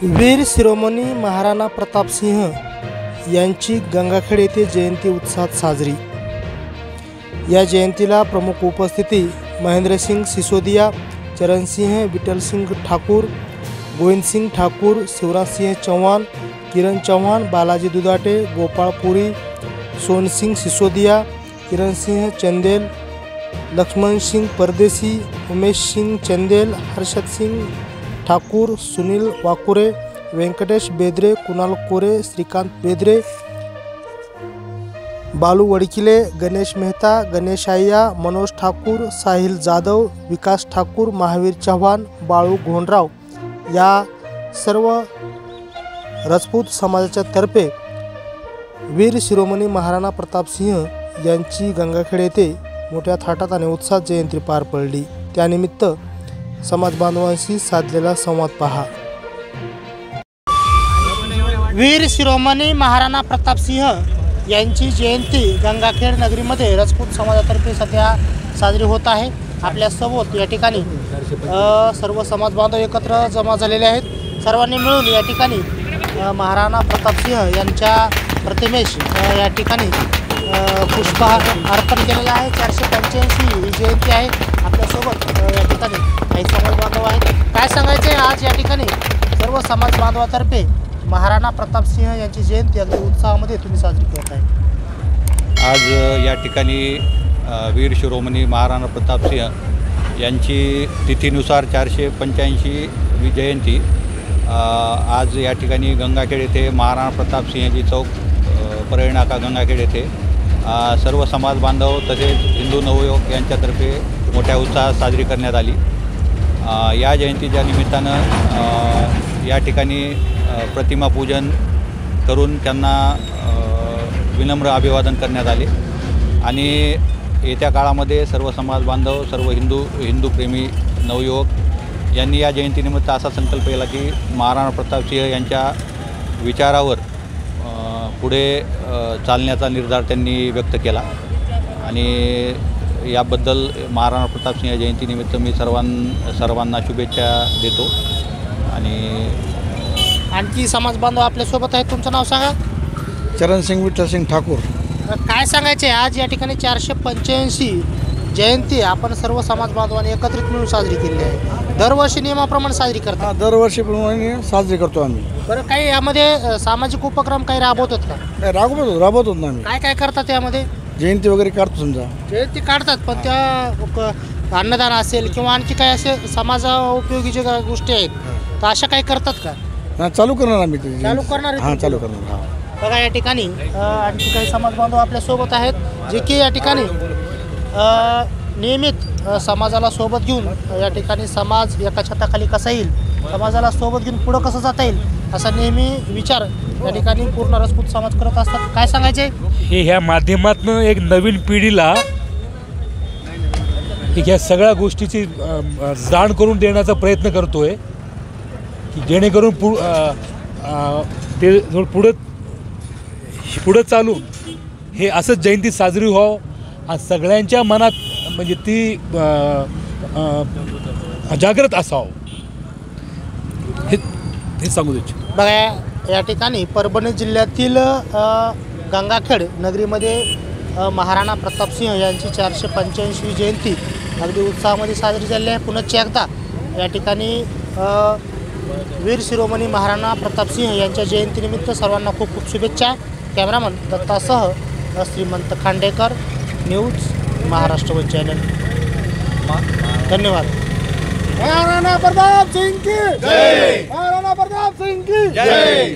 वीर शिरोमणी महाराणा प्रताप सिंह यांची गंगाखेड येथे जयंती उत्साहात साजरी। या जयंतीला प्रमुख उपस्थिती महेंद्रसिंह सिसोदिया, चरणसिंह विठ्ठलसिंह ठाकूर, गोविंदसिंह ठाकूर, शिवराजसिंह चौहान, किरण चौहान, बालाजी दुधाटे, गोपाळ पुरी, सोनसिंह सिसोदिया, किरणसिंह चंदेल, लक्ष्मण सिंह परदेसी, उमेश सिंह चंदेल, हर्षद सिंह ठाकूर, सुनील वाकुरे, वेंकटेश बेदरे, कुणाल कोरे, श्रीकांत बेदरे, बालू वडकिले, गणेश मेहता, गणेश आय्या, मनोज ठाकूर, साहिल जाधव, विकास ठाकूर, महावीर चव्हाण, बाळू घोंडराव या सर्व राजपूत समाजाच्या तर्फे वीर शिरोमणी महाराणा प्रताप सिंह यांची गंगाखेड येथे मोठ्या थाटात आणि उत्साहात जयंती पार पडली। त्यानिमित्त समाज बांधवांशी साधलेला संवाद पहा। वीर शिरोमणी महाराणा प्रताप सिंह यांची जयंती गंगाखेड नगरीमध्ये राजपूत समाजातर्फे सध्या साजरी होत आहे। आपल्या सोबत या ठिकाणी सर्व समाज बांधव एकत्र जमा झालेले आहेत। सर्वांनी मिळून या ठिकाणी महाराणा प्रताप सिंह यांच्या प्रतिमेस या ठिकाणी पुष्पहार अर्पण केलेला आहे। 485 ही जयंती आहे। आपल्यासोबत या ठिकाणी काही समाज बांधव आहेत। काय सांगायचे आज या ठिकाणी सर्व समाज बांधवातर्फे महाराणा प्रताप सिंह यांची जयंती अगदी उत्साहामध्ये तुम्ही साजरी करत आहे। आज या ठिकाणी वीर शिरोमणी महाराणा प्रताप सिंह यांची तिथीनुसार 485वी जयंती आज या ठिकाणी गंगाखेड येथे महाराणा प्रताप सिंहजी चौक परळी नाका गंगाखेड येथे सर्व समाज बांधव तसेच हिंदू नवयुवक यांच्यातर्फे मोठ्या उत्साहात साजरी करण्यात आली। या जयंतीच्या निमित्तानं या ठिकाणी प्रतिमा पूजन करून त्यांना विनम्र अभिवादन करण्यात आले आणि येत्या काळामध्ये सर्व समाज बांधव सर्व हिंदू प्रेमी नवयुवक यांनी या जयंतीनिमित्त असा संकल्प केला की महाराणा प्रताप सिंह यांच्या विचारावर पुढे चालण्याचा निर्धार त्यांनी व्यक्त केला आणि याबद्दल महाराणा प्रताप सिंह जयंतीनिमित्त मी सर्वांना शुभेच्छा देतो। आणि आणखी समाज बांधव आपल्यासोबत आहेत। तुमचं नाव सांगा। चरणसिंह विठ्ठलसिंह ठाकूर। काय सांगायचे आज या ठिकाणी 485 जयंती आपण सर्व समाज बांधवांनी एकत्रित मिळून साजरी केली आहे। दरवर्षी नियमाप्रमाणे साजरी करतात। दरवर्षीप्रमाणे साजरी करतो आम्ही। बरं, काही यामध्ये सामाजिक उपक्रम काही राबवतात का? राबवतो ना आम्ही। काय काय करतात यामध्ये? जयंती वगैरे काढतो समजा। जयंती काढतात पण त्या अन्नदान असेल किंवा आणखी काही असे समाजा उपयोगी जे गोष्टी आहेत तर अशा काही करतात का? चालू करणार आम्ही ते। चालू करणार? हां, चालू करणार। हां, बघा या ठिकाणी आणखी काही समाज बांधव आपल्यासोबत आहेत जे की या ठिकाणी नियमित समाजाला सोबत घेऊन या ठिकाणी समाज एका छताखाली कसा येईल, समाजाला सोबत घेऊन पुढं कसं जाता येईल असा नेहमी विचार या ठिकाणी पूर्ण राजपूत समाज करत असतात। काय सांगायचे? ह्या माध्यमातून एक नवीन पिढीला ह्या सगळ्या गोष्टीची जाण करून देण्याचा प्रयत्न करतोय की जेणेकरून ते पुढं चालून हे असंच जयंती साजरी व्हावं आणि सगळ्यांच्या मनात म्हणजे ती जागृत असावं हे सांगू इच्छितो। बघा या ठिकाणी परभणी जिल्ह्यातील गंगाखेड नगरीमध्ये महाराणा प्रताप सिंह यांची 485वी जयंती अगदी उत्साहामध्ये साजरी झाली आहे। पुन्हा एकदा या ठिकाणी वीर शिरोमणी महाराणा प्रताप सिंह यांच्या जयंतीनिमित्त सर्वांना खूप खूप शुभेच्छा। कॅमेरामन दत्तासह श्रीमंत Khandekar, news Maharashtra one channel. धन्यवाद। महाराणा प्रताप सिंह की जय। महाराणा प्रताप सिंह की जय।